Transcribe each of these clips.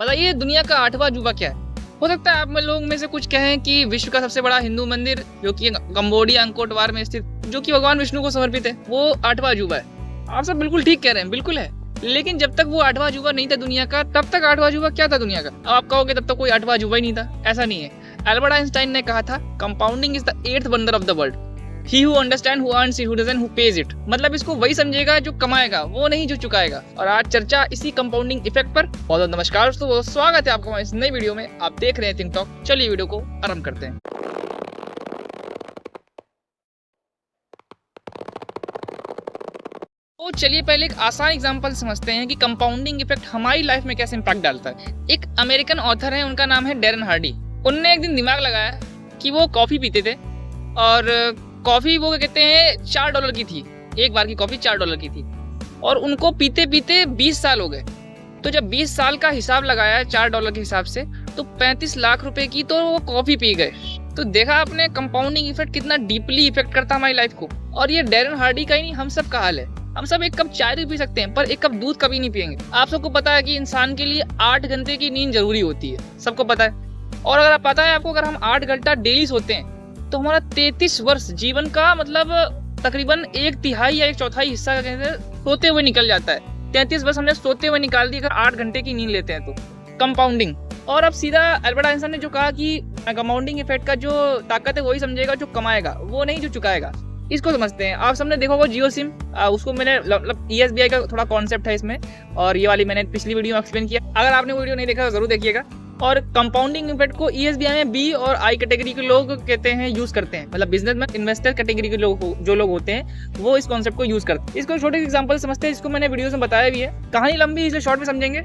बताइए दुनिया का 8वां अजूबा क्या है? हो सकता है आप में लोग में से कुछ कहें कि विश्व का सबसे बड़ा हिंदू मंदिर जो कि कंबोडिया अंकोटवार में स्थित जो कि भगवान विष्णु को समर्पित है, वो 8वां अजूबा है। आप सब बिल्कुल ठीक कह रहे हैं, बिल्कुल है। लेकिन जब तक वो 8वां अजूबा नहीं था दुनिया का, तब तक 8वां अजूबा क्या था दुनिया का? अब आप कहोगे तब तक कोई 8वां अजूबा ही नहीं था। ऐसा नहीं है। अल्बर्ट आइंस्टाइन ने कहा था, compounding is the 8th wonder of the world. He who understand, who earns it, who doesn't, who pays it। मतलब इसको वही समझेगा जो कमाएगा, वो नहीं जो चुकाएगा। और आज चर्चा इसी कंपाउंडिंग इफेक्ट पर। बहुत नमस्कार दोस्तों, स्वागत है आपका इस नई वीडियो में। आप देख रहे हैं थिंक टॉक। चलिए वीडियो को आरंभ करते हैं। तो चलिए पहले एक आसान एग्जांपल समझते हैं कि कंपाउंडिंग इफेक्ट हमारी लाइफ में कैसे इंपैक्ट डालता है। एक अमेरिकन ऑथर है, उनका नाम है डैरेन हार्डी। उनने एक दिन दिमाग लगाया कि वो कॉफी पीते थे और कॉफी वो कहते हैं $4 की थी। एक बार की कॉफी $4 की थी और उनको पीते पीते 20 साल हो गए। तो जब 20 साल का हिसाब लगाया $4 के हिसाब से, तो 35 लाख रुपए की तो वो कॉफी पी गए। तो देखा आपने कंपाउंडिंग इफेक्ट कितना डीपली इफेक्ट करता है हमारी लाइफ को। और ये डैरेन हार्डी का ही नहीं, हम सब का हाल है। हम सब एक कप चाय भी पी सकते हैं, पर एक कप दूध कभी नहीं पियेंगे। आप सबको पता है कि इंसान के लिए 8 घंटे की नींद जरूरी होती है, सबको पता है। और अगर पता है आपको, अगर हम 8 घंटा डेली सोते हैं तो हमारा 33 वर्ष जीवन का मतलब तकरीबन 1/3 या 1/4 हिस्सा सोते हुए निकल जाता है। 33 वर्ष हमने सोते हुए निकाल दिए अगर 8 घंटे की नींद लेते हैं तो। कंपाउंडिंग। और अब सीधा अल्बर्ट आइंस्टाइन ने जो कहा कि कंपाउंडिंग इफेक्ट का जो ताकत है वही समझेगा जो कमाएगा, वो नहीं जो चुकाएगा। इसको समझते हैं। आप सबने देखा होगा जियो सिम, उसको मैंने मतलब ESBI का थोड़ा कॉन्सेप्ट है इसमें, और ये वाली मैंने पिछली वीडियो में एक्सप्लेन किया। अगर आपने वो वीडियो नहीं देखा तो जरूर देखिएगा। और कंपाउंडिंग इफेक्ट को ESBI में B और I कैटेगरी के लोग कहते हैं, यूज करते हैं। मतलब बिजनेस में इन्वेस्टर कैटेगरी के लोग जो लोग होते हैं वो इस कॉन्सेप्ट को यूज करते हैं। इसको छोटे एग्जांपल समझते हैं, इसको मैंने वीडियो में बताया भी है। कहानी लंबी, इसलिए शॉर्ट में समझेंगे।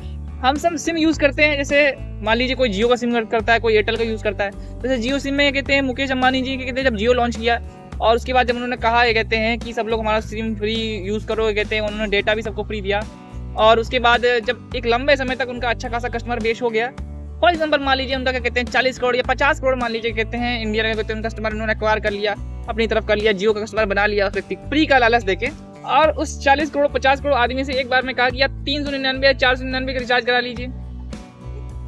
हम सब सिम यूज करते हैं, जैसे मान लीजिए कोई जियो का सिम करता है, कोई एयरटेल का यूज करता है। जैसे जियो सिम में कहते हैं मुकेश अंबानी जी कहते हैं जब जियो लॉन्च किया और उसके बाद जब उन्होंने कहा ये कहते हैं कि सब लोग हमारा सिम फ्री यूज करो, कहते हैं उन्होंने डेटा भी सबको फ्री दिया। और उसके बाद जब एक लंबे समय तक उनका अच्छा खासा कस्टमर बेस हो गया, फॉर एग्जाम्पल मान लीजिए उनका क्या कहते हैं 40 करोड़ या 50 करोड़ मान लीजिए कहते हैं इंडिया का कहते हैं कस्टमर उन्होंने एक्वायर कर लिया, अपनी तरफ कर लिया, जियो का कस्टमर बना लिया व्यक्ति फ्री का लालच देके। और उस 40 करोड़ 50 करोड़ आदमी से एक बार में कहा कि आप 399 या 499 का रिचार्ज करा लीजिए।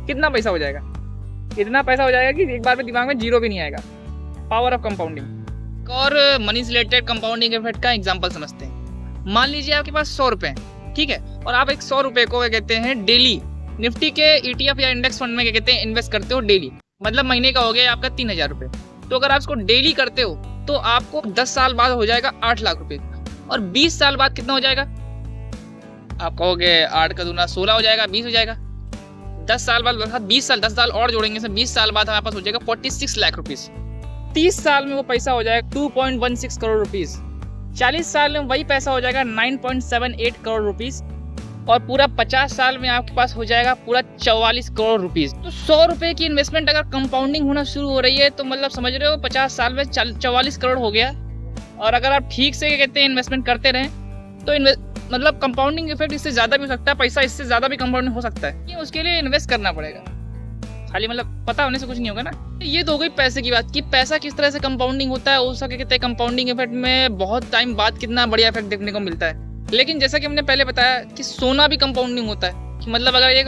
कितना पैसा हो जाएगा? इतना पैसा हो जाएगा कि एक बार में दिमाग में जीरो भी नहीं आएगा। Power of compounding. और मनी से रिलेटेड कंपाउंडिंग इफेक्ट का एग्जांपल समझते हैं। मान लीजिए आपके पास 100 रुपए, ठीक है, और आप एक 100 रुपए को कहते हैं डेली निफ्टी के ETF या इंडेक्स फंड में कहते हैं इन्वेस्ट करते हो डेली। मतलब महीने का हो गया आपका 3000 रुपए। तो अगर आप इसको डेली करते हो तो आपको 10 साल बाद हो जाएगा 8 लाख रुपए। और 20 साल बाद कितना हो जाएगा? आप कहोगे 8 का दूना 16 हो जाएगा, 20 हो जाएगा। 10 साल बाद 20 साल 10 साल और जोड़ेंगे, 20 साल बाद हमारे पास हो जाएगा 46 लाख रुपीज। 30 साल में वो पैसा हो जाएगा 2.16 करोड़ रुपीज। 40 साल में वही पैसा हो जाएगा 9.78 करोड़ रुपीज। और पूरा 50 साल में आपके पास हो जाएगा पूरा 44 करोड़ रुपीज। तो 100 रुपए की इन्वेस्टमेंट अगर कंपाउंडिंग होना शुरू हो रही है तो मतलब समझ रहे हो 50 साल में 44 करोड़ हो गया। और अगर आप ठीक से कहते हैं इन्वेस्टमेंट करते रहें तो मतलब कंपाउंडिंग इफेक्ट इससे ज्यादा भी हो सकता है, पैसा इससे ज्यादा भी कंपाउंडिंग हो सकता है। उसके लिए इन्वेस्ट करना पड़ेगा, खाली मतलब पता होने से कुछ नहीं होगा ना। ये तो हो गई पैसे की बात कि पैसा किस तरह से कंपाउंडिंग होता है। उसका कहते हैं कंपाउंडिंग इफेक्ट में बहुत टाइम बाद कितना बढ़िया इफेक्ट देखने को मिलता है। लेकिन जैसा कि हमने पहले बताया कि सोना भी कंपाउंडिंग होता है कि मतलब अगर एक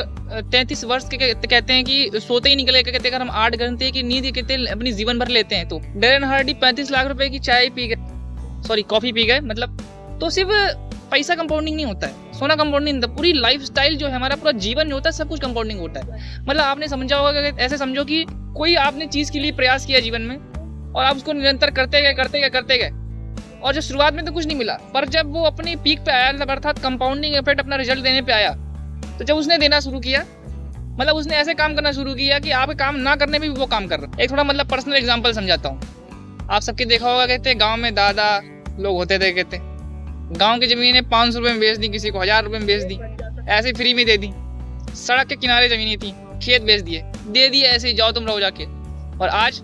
33 वर्ष के कहते हैं कि सोते ही निकले, कहते हैं अगर हम 8 घंटे की नींद कहते हैं अपनी जीवन भर लेते हैं। तो डैरेन हार्डी 35 लाख रुपए की चाय पी गए, सॉरी कॉफी पी गए, मतलब तो सिर्फ पैसा कंपाउंडिंग नहीं होता है, सोना कंपाउंडिंग नहीं होता, पूरी लाइफस्टाइल जो है हमारा पूरा जीवन जो होता है सब कुछ कंपाउंडिंग होता है। मतलब आपने समझा होगा कि ऐसे समझो कि कोई आपने चीज के लिए प्रयास किया जीवन में और आप उसको निरंतर करते गए और जो शुरुआत में तो कुछ नहीं मिला, पर जब वो अपनी पीक पे आया, अर्थात कंपाउंडिंग इफेक्ट अपना रिजल्ट देने पे आया, तो जब उसने देना शुरू किया, मतलब उसने ऐसे काम करना शुरू किया कि आप काम ना करने में भी वो काम कर रहे हैं। एक थोड़ा मतलब पर्सनल एग्जांपल समझाता हूँ। आप सबके देखा होगा कहते हैं गाँव में दादा लोग होते थे, कहते गाँव की जमीनें 500 रुपये में बेच दी, किसी को 1000 रुपये में बेच दी, ऐसे फ्री में दे दी। सड़क के किनारे जमीनें थी, खेत बेच दे दिए ऐसे ही, जाओ तुम रहो जाके। और आज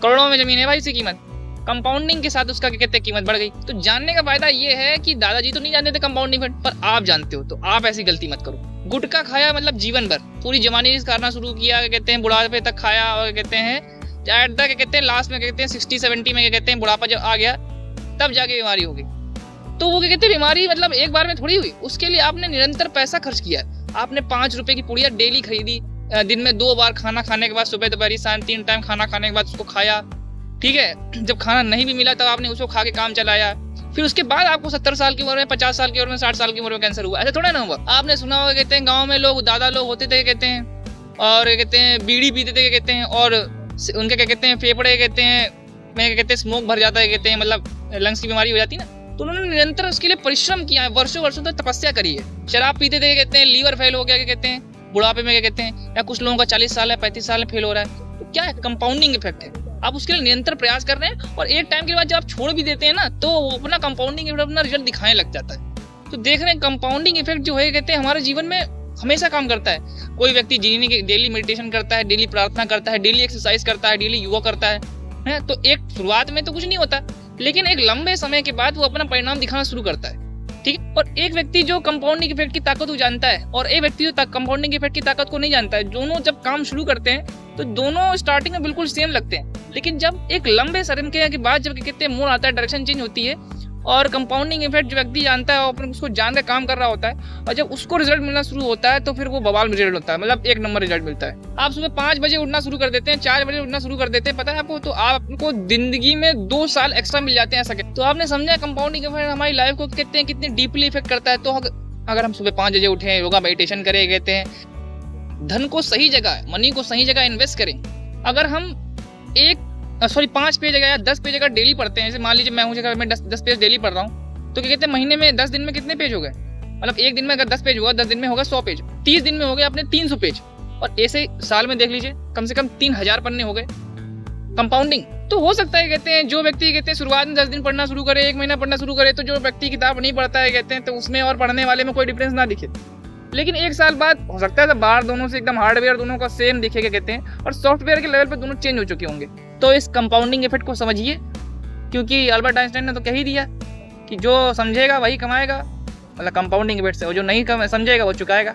करोड़ों में जमीन है भाई, उसकी कीमत कंपाउंडिंग के साथ उसका क्या कहते हैं कीमत बढ़ गई। तो जानने का फायदा ये है कि दादाजी तो नहीं जानते थे कंपाउंडिंग इफेक्ट, पर आप जानते हो, तो आप ऐसी गलती मत करो। गुटखा खाया मतलब जीवन भर पूरी जवानी खाना शुरू किया, कहते हैं बुढ़ापे तक खाया, और कहते हैं कहते हैं लास्ट में कहते हैं 60-70 में कहते हैं बुढ़ापा जब आ गया तब जाके बीमारी हो गई। तो वो क्या कहते हैं बीमारी मतलब एक बार में थोड़ी हुई, उसके लिए आपने निरंतर पैसा खर्च किया। आपने 5 रुपए की पुड़िया डेली खरीदी, दिन में 2 बार खाना खाने के बाद, सुबह दोपहर शाम 3 टाइम खाना खाने के बाद उसको खाया, ठीक है। जब खाना नहीं भी मिला तब आपने उसको खा के काम चलाया, फिर उसके बाद आपको 70 साल की उम्र में, 50 साल की उम्र में, 60 साल की उम्र में कैंसर हुआ। ऐसा थोड़ा ना हुआ। आपने सुना होगा, कहते हैं गाँव में लोग, दादा लोग होते थे कहते हैं, और कहते हैं बीड़ी पीते थे कहते हैं, और उनके क्या कहते हैं फेफड़े कहते हैं में कहते हैं स्मोक भर जाता है कहते हैं, मतलब लंग्स की बीमारी हो जाती है ना। तो उन्होंने निरंतर उसके लिए परिश्रम किया है, वर्षों वर्षों तक तपस्या करी है। शराब पीते थे कहते हैं, लीवर फेल हो गया कहते हैं बुढ़ापे में कहते हैं, या कुछ लोगों का 40 साल है 35 साल में फेल हो रहा है। तो क्या है, कंपाउंडिंग इफेक्ट है। आप उसके लिए निरंतर प्रयास कर रहे हैं, और एक टाइम के बाद जब आप छोड़ भी देते हैं ना, तो वो अपना कंपाउंडिंग इफेक्ट, अपना रिजल्ट दिखाने लग जाता है। तो देख रहे हैं कंपाउंडिंग इफेक्ट जो है कहते हैं हमारे जीवन में हमेशा काम करता है। कोई व्यक्ति जीने की डेली मेडिटेशन करता है, डेली प्रार्थना करता है, डेली एक्सरसाइज करता है, डेली योगा करता है, तो एक शुरुआत में तो कुछ नहीं होता, लेकिन एक लंबे समय के बाद वो अपना परिणाम दिखाना शुरू करता है, ठीक है। और एक व्यक्ति जो कंपाउंडिंग इफेक्ट की ताकत को जानता है, और एक व्यक्ति जो कंपाउंडिंग इफेक्ट की ताकत को नहीं जानता है, दोनों जब काम शुरू करते हैं तो दोनों स्टार्टिंग में बिल्कुल सेम लगते हैं, लेकिन जब एक लंबे समय के बाद जब कहते हैं मोड़ आता है, डायरेक्शन चेंज होती है, और कंपाउंडिंग इफेक्ट जो व्यक्ति जानता है और उसको जान कर काम कर रहा होता है, और जब उसको रिजल्ट मिलना शुरू होता है तो फिर वो बवाल रिजल्ट होता है, मतलब 1 नंबर रिजल्ट मिलता है। आप सुबह 5 बजे उठना शुरू कर देते हैं, 4 बजे उठना शुरू कर देते हैं, पता है आपको, तो आपको जिंदगी में 2 साल एक्स्ट्रा मिल जाते हैं ऐसा। तो आपने समझा कंपाउंडिंग इफेक्ट हमारी लाइफ को कहते हैं कितने डीपली इफेक्ट करता है। तो अगर हम सुबह 5 बजे उठे, योगा मेडिटेशन करें, कहते हैं धन को सही जगह, मनी को सही जगह इन्वेस्ट करें। अगर हम 5 पेज या 10 पेज अगर डेली पढ़ते हैं, जैसे मान लीजिए मैं हूँ, मैं 10 पेज डेली पढ़ रहा हूँ, तो क्या कहते हैं महीने में 10 दिन में कितने पेज हो गए, मतलब एक दिन में अगर 10 पेज हुआ, 10 दिन में होगा 100 पेज, 30 दिन में हो गए अपने 300 पेज, और ऐसे साल में देख लीजिए कम से कम 3000 पन्ने हो गए। कंपाउंडिंग तो हो सकता है कहते हैं जो व्यक्ति कहते हैं शुरुआत में 10 दिन पढ़ना शुरू करे, 1 महीना पढ़ना शुरू करे, तो जो व्यक्ति किताब नहीं पढ़ता है कहते हैं तो उसमें और पढ़ने वाले में कोई डिफरेंस ना दिखे, लेकिन 1 साल बाद हो सकता है बाहर दोनों से एकदम हार्डवेयर दोनों का सेम दिखेगा कहते हैं, और सॉफ्टवेयर के लेवल पर दोनों चेंज हो चुके होंगे। तो इस कंपाउंडिंग इफेक्ट को समझिए, क्योंकि अल्बर्ट आइंस्टाइन ने तो कह ही दिया कि जो समझेगा वही कमाएगा, मतलब कंपाउंडिंग इफेक्ट से, और जो नहीं समझेगा वो चुकाएगा।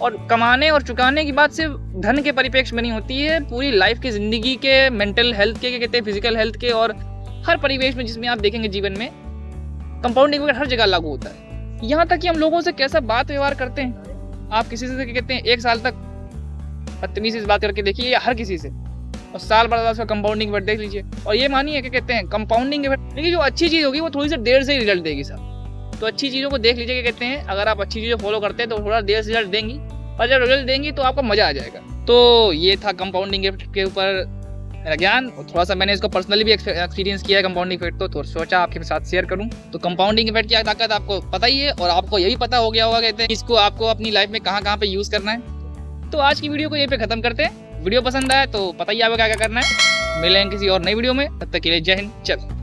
और कमाने और चुकाने की बात सिर्फ धन के परिप्रेक्ष्य में नहीं होती है, पूरी लाइफ की जिंदगी के, मेंटल हेल्थ के कहते हैं, फिजिकल हेल्थ के, और हर परिवेश में जिसमें आप देखेंगे जीवन में कंपाउंडिंग इफेक्ट हर जगह लागू होता है। यहाँ तक कि हम लोगों से कैसा बात व्यवहार करते हैं, आप किसी से कहते हैं 1 साल तक बदतमीजी से बात करके देखिए, या हर किसी से, और साल बाद उसका कंपाउंडिंग इफेक्ट देख लीजिए, और ये मानिए क्या कहते हैं कंपाउंडिंग इफेक्ट। लेकिन जो अच्छी चीज़ होगी वो थोड़ी सी देर से ही रिजल्ट देगी साहब। तो अच्छी चीज़ों को देख लीजिए, क्या कहते हैं अगर आप अच्छी चीज़ें फॉलो करते हैं तो थोड़ा देर से रिजल्ट देंगी, और जब रिजल्ट देंगी तो आपको मज़ा आ जाएगा। तो ये था कंपाउंडिंग इफेक्ट के ऊपर मेरा ज्ञान, और थोड़ा सा मैंने इसको पर्सनली भी एक्सपीरियंस किया है कंपाउंडिंग इफेक्ट, तो सोचा आपके साथ शेयर करूँ। तो कंपाउंडिंग इफेक्ट की ताकत आपको पता ही है, और आपको यही पता हो गया होगा कहते हैं इसको आपको अपनी लाइफ में कहाँ कहाँ पे यूज़ करना है। तो आज की वीडियो को यहीं पे ख़त्म करते हैं। वीडियो पसंद आए तो पता ही आपको क्या क्या करना है। मिलेंगे किसी और नई वीडियो में, तब तक के लिए जय हिंद। चल।